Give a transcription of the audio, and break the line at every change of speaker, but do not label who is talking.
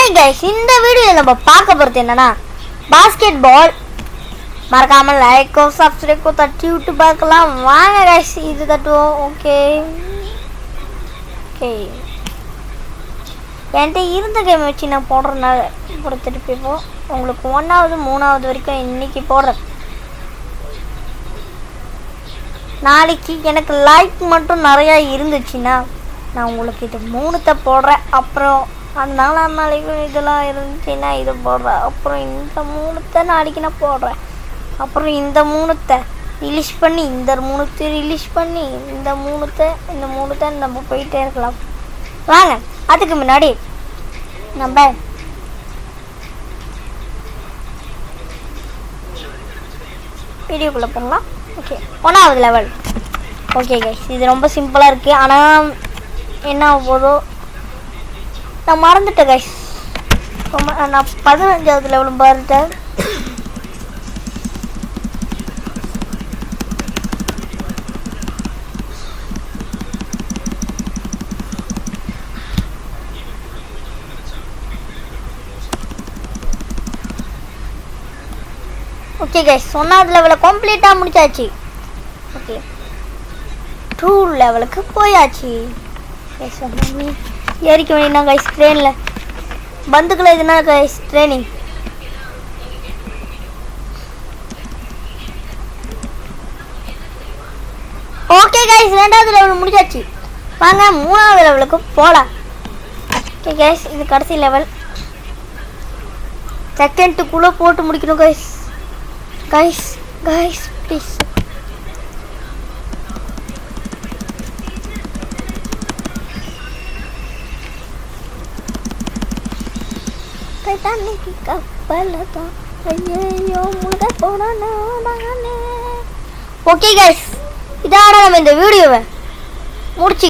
Hi guys, இந்த வீடியோவில் நம்ம பார்க்க போகிறது என்னன்னா பாஸ்கெட் பால். மறக்காமல் லைக்கோ சப்ஸ்கிரைபோ தட்டி விட்டு பார்க்கலாம். வாங்க கைஸ், இது தட்டுவோம். ஓகே ஓகே, என்கிட்ட இருந்த கேம் வச்சு நான் போடுறதுனால இப்போ திருப்பிப்போம். உங்களுக்கு 1வது 3வது வரைக்கும் இன்னைக்கு போடுறேன். நாளைக்கு எனக்கு லைக் மட்டும் நிறையா இருந்துச்சுன்னா நான் உங்களுக்கு இது 3த்தை போடுறேன். அப்புறம் அதனால நாளைக்கு இதெல்லாம் இருந்துச்சுன்னா இது போடுறேன். அப்புறம் இந்த 3த்தை நாளைக்கு நான் போடுறேன். அப்புறம் இந்த 3த்தை ரிலீஸ் பண்ணி இந்த 3த்தை ரிலீஸ் பண்ணி இந்த 3த்தை நம்ம போயிட்டே இருக்கலாம். வாங்க, அதுக்கு முன்னாடி நம்ம வீடியோக்குள்ளே போகலாம். ஓகே, 1வது லெவல். ஓகே கைஸ், இது ரொம்ப சிம்பிளாக இருக்குது. ஆனால் என்ன ஆக போதோ நான் மறந்துட்டேன் கைஸ். நான் 15வது லெவலும் பாருட்டேன். ஓகே கைஸ், 1வது லெவலை கம்ப்ளீட்டாக முடிச்சாச்சு. ஓகே, 2 லெவலுக்கு போயாச்சு. ஏறிக்க வேண்டியதுனா கைஸ் ட்ரெயினில் பந்துக்களை இதுனா கைஸ் ட்ரெயினிங். ஓகே கைஸ், 2வது லெவல் முடிச்சாச்சு. வாங்க 3வது லெவலுக்கு போகலாம். ஓகே கைஸ், இது கடைசி லெவல். செகண்டுக்குள்ளே போட்டு முடிக்கணும் guys. Guys guys please. Titanic கப்பல் தான் ஐயோ முழுக போனானே. ஓகே கைஸ், இதோட நம்ம இந்த வீடியோவை முடிச்சு